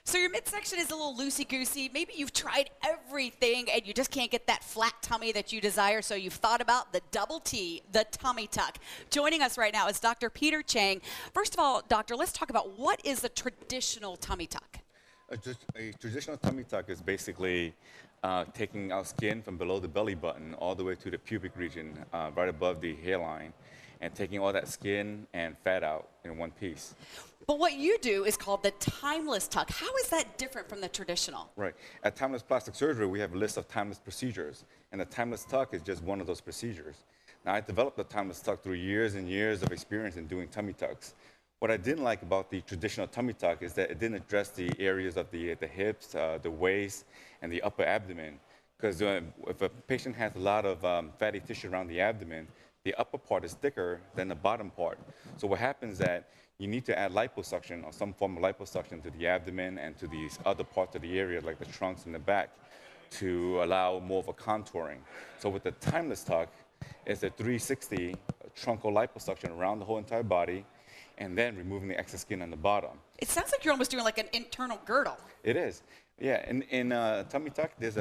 So your midsection is a little loosey-goosey. Maybe you've tried everything and you just can't get that flat tummy that you desire, so you've thought about the double T, the tummy tuck. Joining us right now is Dr. Peter Chang. First of all, doctor, let's talk about what is a traditional tummy tuck? A traditional tummy tuck is basically taking our skin from below the belly button all the way to the pubic region, right above the hairline, and taking all that skin and fat out in one piece. But what you do is called the timeless tuck. How is that different from the traditional? Right. At Timeless Plastic Surgery, we have a list of timeless procedures, and the timeless tuck is just one of those procedures. Now, I developed the timeless tuck through years and years of experience in doing tummy tucks. What I didn't like about the traditional tummy tuck is that it didn't address the areas of the hips, the waist, and the upper abdomen. Because if a patient has a lot of fatty tissue around the abdomen, the upper part is thicker than the bottom part. So what happens is that you need to add liposuction or some form of liposuction to the abdomen and to these other parts of the area, like the trunks and the back, to allow more of a contouring. So with the timeless tuck, it's a 360 truncal liposuction around the whole entire body, and then removing the excess skin on the bottom. It sounds like you're almost doing like an internal girdle. It is. Yeah, in tummy tuck, there's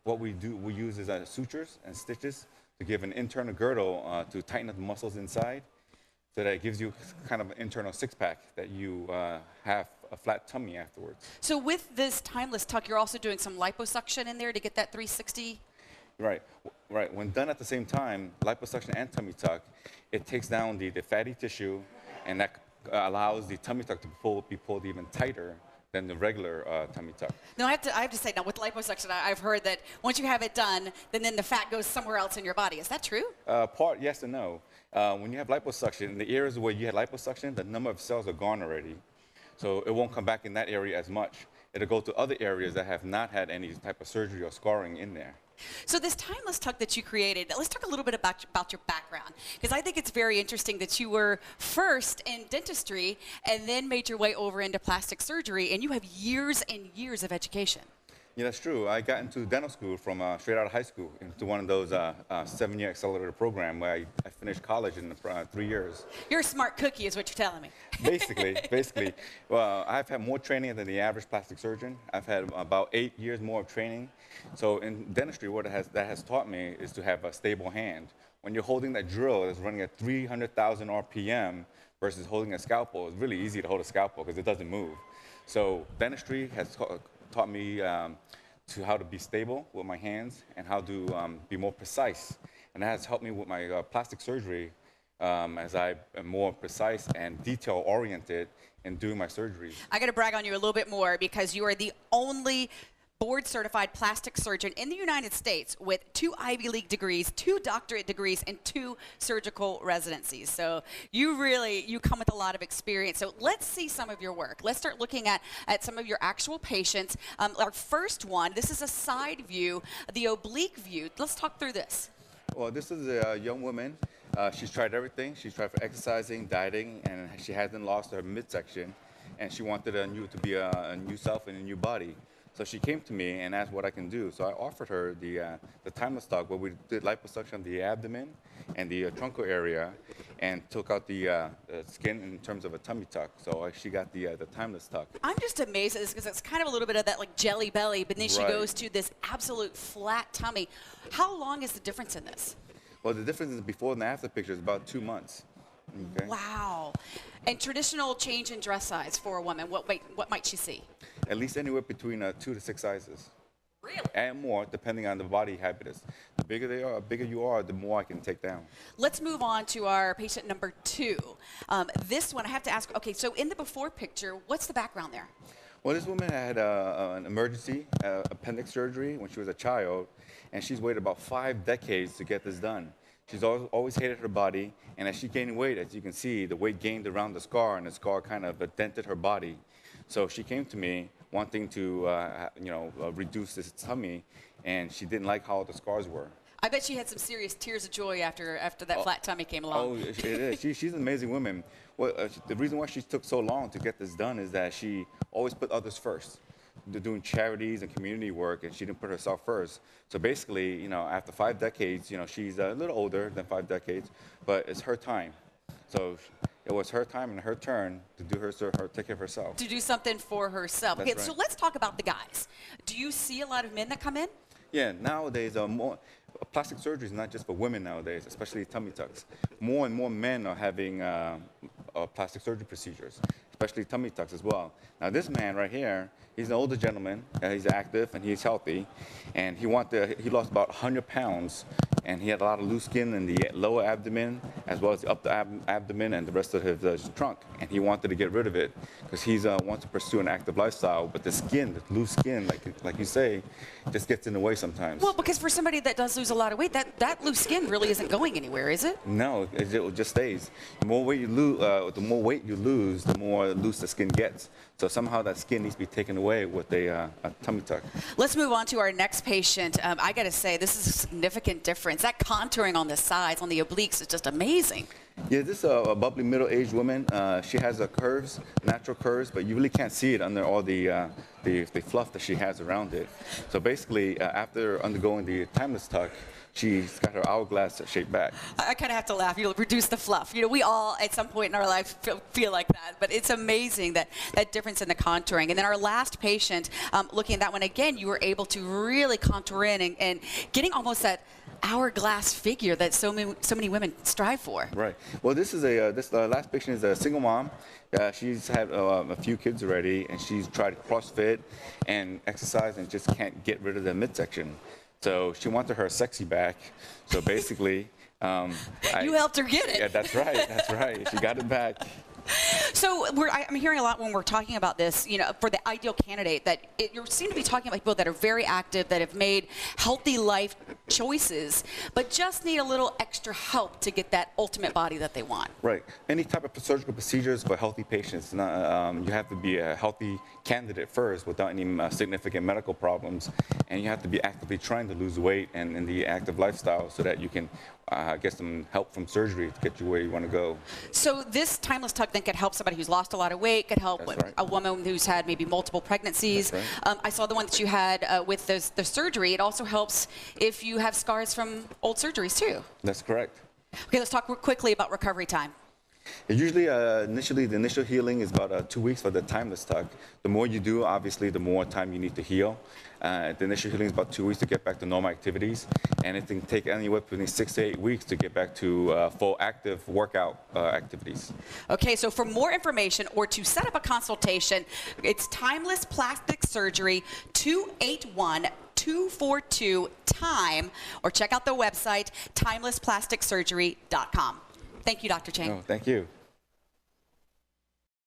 what we use is sutures and stitches to give an internal girdle to tighten up the muscles inside, so that it gives you kind of an internal six-pack that you have a flat tummy afterwards. So with this timeless tuck, you're also doing some liposuction in there to get that 360? Right, right. When done at the same time, liposuction and tummy tuck, it takes down the fatty tissue, and that allows the tummy tuck to be pulled even tighter than the regular tummy tuck. No, I have to say, now with liposuction, I've heard that once you have it done, then the fat goes somewhere else in your body. Is that true? Part yes and no. When you have liposuction, in the areas where you had liposuction, the number of cells are gone already. So it won't come back in that area as much. It'll go to other areas that have not had any type of surgery or scarring in there. So this timeless tuck that you created, let's talk a little bit about your background, because I think it's very interesting that you were first in dentistry and then made your way over into plastic surgery, and you have years and years of education. Yeah, that's true. I got into dental school from straight out of high school, into one of those 7-year accelerator program where I finished college in 3 years. You're a smart cookie is what you're telling me. Basically. Well, I've had more training than the average plastic surgeon. I've had about 8 years more of training. So in dentistry, what that has taught me is to have a stable hand. When you're holding that drill that's running at 300,000 RPM versus holding a scalpel, it's really easy to hold a scalpel because it doesn't move. So dentistry has taught me to how to be stable with my hands and how to be more precise. And that has helped me with my plastic surgery as I am more precise and detail-oriented in doing my surgeries. I got to brag on you a little bit more because you are the only board-certified plastic surgeon in the United States with 2 Ivy League degrees, 2 doctorate degrees, and 2 surgical residencies. So you come with a lot of experience. So let's see some of your work. Let's start looking at some of your actual patients. Our first one, this is a side view, the oblique view. Let's talk through this. Well, this is a young woman. She's tried everything. She's tried for exercising, dieting, and she hasn't lost her midsection. And she wanted to be a new self and a new body. So she came to me and asked what I can do. So I offered her the timeless tuck, where we did liposuction of the abdomen and the truncal area, and took out the skin in terms of a tummy tuck. So she got the timeless tuck. I'm just amazed at this because it's kind of a little bit of that like jelly belly, but then she Right. goes to this absolute flat tummy. How long is the difference in this? Well, the difference is before and after picture is about 2 months. Okay. Wow. And traditional change in dress size for a woman, what might she see? At least anywhere between 2 to 6 sizes. Really? And more, depending on the body habitus. The bigger you are, the more I can take down. Let's move on to our patient number 2. This one, I have to ask, okay, so in the before picture, what's the background there? Well, this woman had an emergency appendix surgery when she was a child, and she's waited about 5 decades to get this done. She's always hated her body, and as she gained weight, as you can see, the weight gained around the scar, and the scar kind of dented her body. So she came to me wanting to, reduce this tummy, and she didn't like how the scars were. I bet she had some serious tears of joy after that flat tummy came along. Oh, it is. She's an amazing woman. Well, the reason why she took so long to get this done is that she always put others first. They're doing charities and community work, and she didn't put herself first. So basically, after 5 decades, she's a little older than 5 decades, but it's her time. So it was her time and her turn to do her take care of herself. To do something for herself. That's Okay, so right. let's talk about the guys. Do you see a lot of men that come in? Yeah, nowadays, plastic surgery is not just for women nowadays, especially tummy tucks. More and more men are having plastic surgery procedures, especially tummy tucks as well. Now, this man right here, he's an older gentleman. He's active and he's healthy, and he lost about 100 pounds, and he had a lot of loose skin in the lower abdomen as well as the upper abdomen and the rest of his trunk, and he wanted to get rid of it because he wants to pursue an active lifestyle, but the skin, the loose skin, like you say, just gets in the way sometimes. Well, because for somebody that does lose a lot of weight, that loose skin really isn't going anywhere, is it? No, it just stays. The more weight you lose, the more loose the skin gets. So somehow that skin needs to be taken away with a tummy tuck. Let's move on to our next patient. I got to say, this is a significant difference. That contouring on the sides, on the obliques, is just amazing. Yeah, this is a bubbly middle-aged woman. She has curves, natural curves, but you really can't see it under all the fluff that she has around it. So basically, after undergoing the timeless tuck, she's got her hourglass shaped back. I kind of have to laugh. You'll reduce the fluff. You know, we all, at some point in our life, feel like that. But it's amazing that difference in the contouring. And then our last patient, looking at that one again, you were able to really contour in and getting almost that hourglass figure that so many women strive for. Right. Well, this last patient is a single mom. She's had a few kids already, and she's tried CrossFit and exercise and just can't get rid of the midsection. So she wanted her sexy back. So basically, you helped her get it. Yeah, that's right. That's right. She got it back. So I'm hearing a lot when we're talking about this, you know, for the ideal candidate, that you seem to be talking about people that are very active, that have made healthy life choices, but just need a little extra help to get that ultimate body that they want. Right. Any type of surgical procedures for healthy patients, you have to be a healthy candidate first without any significant medical problems, and you have to be actively trying to lose weight and in the active lifestyle so that you can get some help from surgery to get you where you want to go. So this timeless tuck then could help somebody who's lost a lot of weight, could help Right. a woman who's had maybe multiple pregnancies. Right. I saw the one that you had with the surgery. It also helps if you have scars from old surgeries too. That's correct. Okay, let's talk quickly about recovery time. Usually, initially, the initial healing is about 2 weeks for the timeless tuck. The more you do, obviously, the more time you need to heal. The initial healing is about 2 weeks to get back to normal activities, and it can take anywhere between 6 to 8 weeks to get back to full active workout activities. Okay, so for more information or to set up a consultation, it's Timeless Plastic Surgery, 281-242-TIME, or check out the website, timelessplasticsurgery.com. Thank you, Dr. Chang. No, thank you.